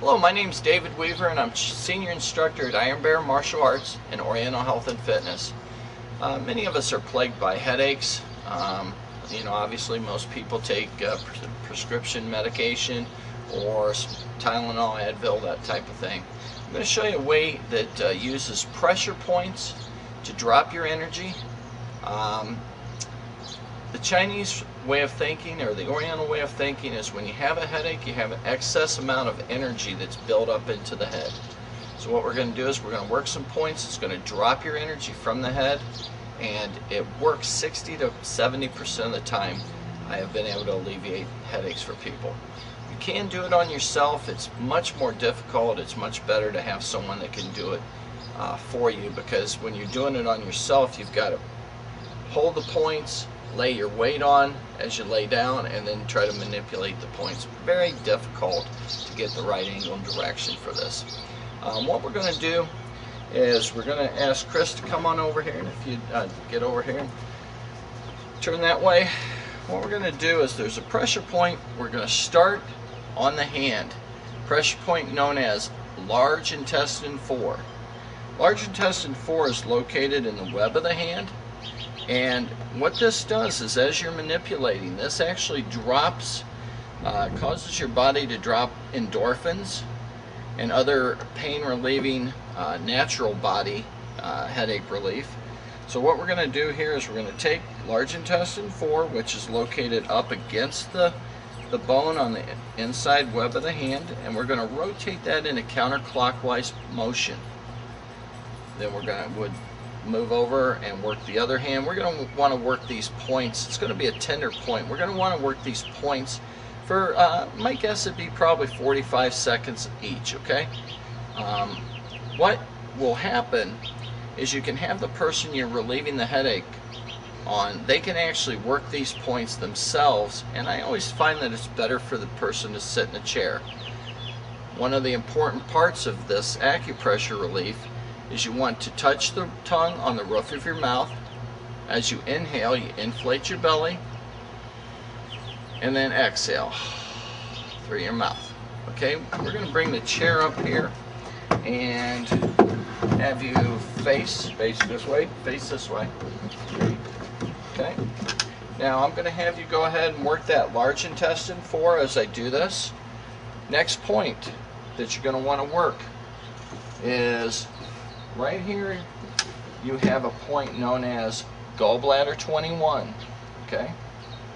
Hello, my name is David Weaver and I'm Senior Instructor at Iron Bear Martial Arts and Oriental Health and Fitness. Many of us are plagued by headaches. Obviously most people take prescription medication or Tylenol, Advil, that type of thing. I'm going to show you a way that uses pressure points to drop your energy. The Chinese way of thinking, or the Oriental way of thinking, is when you have a headache, you have an excess amount of energy that's built up into the head. So what we're going to do is we're going to work some points. It's going to drop your energy from the head, and it works 60 to 70% of the time. I have been able to alleviate headaches for people. You can do it on yourself. It's much more difficult. It's much better to have someone that can do it for you, because when you're doing it on yourself, you've got to hold the points, lay your weight on as you lay down, and then try to manipulate the points. Very difficult to get the right angle and direction for this. What we're going to do is we're going to ask Chris to come on over here, and if you get over here and turn that way. What we're going to do is there's a pressure point. We're going to start on the hand. Pressure point known as large intestine 4. Large intestine 4 is located in the web of the hand. And what this does is, as you're manipulating, this actually drops, causes your body to drop endorphins and other pain relieving natural body headache relief. So what we're going to do here is we're going to take large intestine 4, which is located up against the bone on the inside web of the hand, and we're going to rotate that in a counterclockwise motion. Then we're going to move over and work the other hand. We're going to want to work these points. It's going to be a tender point. We're going to want to work these points for, my guess would be probably 45 seconds each, okay? What will happen is you can have the person you're relieving the headache on, they can actually work these points themselves, and I always find that it's better for the person to sit in a chair. One of the important parts of this acupressure relief is you want to touch the tongue on the roof of your mouth. As you inhale, you inflate your belly, and then exhale through your mouth. Okay, we're going to bring the chair up here and have you face this way, face this way. Okay, now I'm going to have you go ahead and work that large intestine 4 as I do this. Next point that you're going to want to work is right here. You have a point known as gallbladder 21. Okay,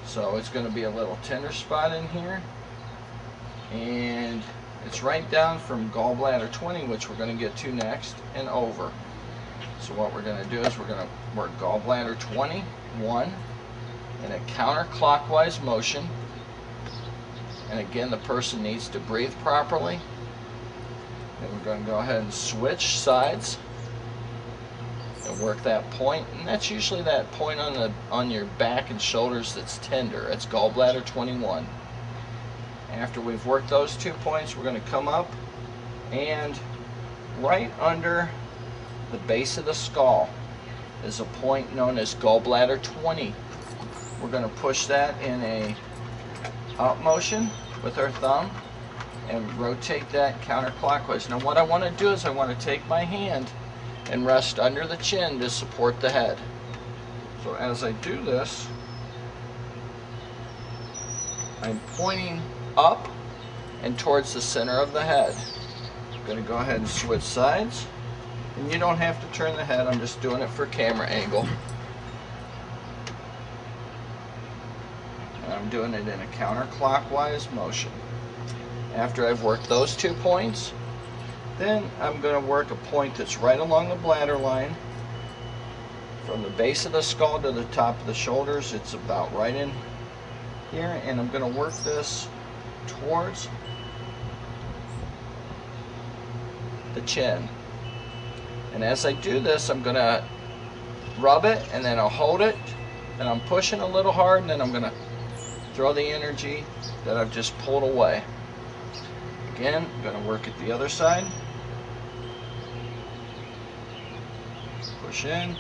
so it's going to be a little tender spot in here, and it's right down from gallbladder 20, which we're going to get to next, and over. So what we're going to do is we're going to work gallbladder 21 in a counterclockwise motion, and again the person needs to breathe properly. And we're going to go ahead and switch sides and work that point, and that's usually that point on your back and shoulders that's tender. It's gallbladder 21. After we've worked those 2 points, we're going to come up, and right under the base of the skull is a point known as gallbladder 20. We're going to push that in a up motion with our thumb and rotate that counterclockwise. Now what I want to do is I want to take my hand and rest under the chin to support the head. So as I do this, I'm pointing up and towards the center of the head. I'm going to go ahead and switch sides, and you don't have to turn the head, I'm just doing it for camera angle. And I'm doing it in a counterclockwise motion. After I've worked those 2 points, then I'm going to work a point that's right along the bladder line. From the base of the skull to the top of the shoulders, it's about right in here, and I'm going to work this towards the chin. And as I do this, I'm going to rub it, and then I'll hold it, and I'm pushing a little hard, and then I'm going to throw the energy that I've just pulled away. Again, I'm going to work at the other side. Push in,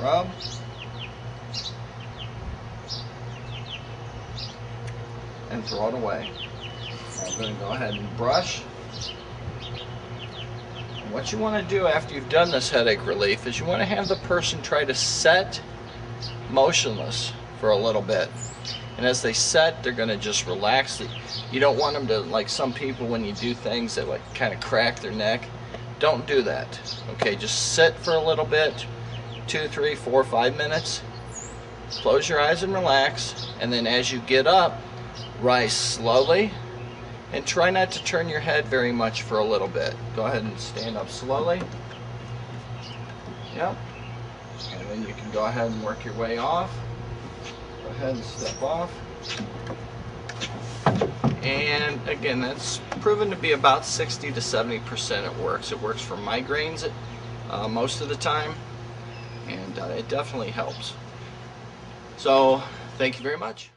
rub, and throw it away. I'm going to go ahead and brush What you want to do after you've done this headache relief is you want to have the person try to set motionless for a little bit. And as they set, they're going to just relax. You don't want them to, like some people when you do things that like kind of crack their neck. Don't do that. Okay, just sit for a little bit, 2, 3, 4, 5 minutes. Close your eyes and relax. And then as you get up, rise slowly. And try not to turn your head very much for a little bit. Go ahead and stand up slowly. Yep. And then you can go ahead and work your way off. Go ahead and step off. And again, that's proven to be about 60 to 70% it works. It works for migraines most of the time. And it definitely helps. So, thank you very much.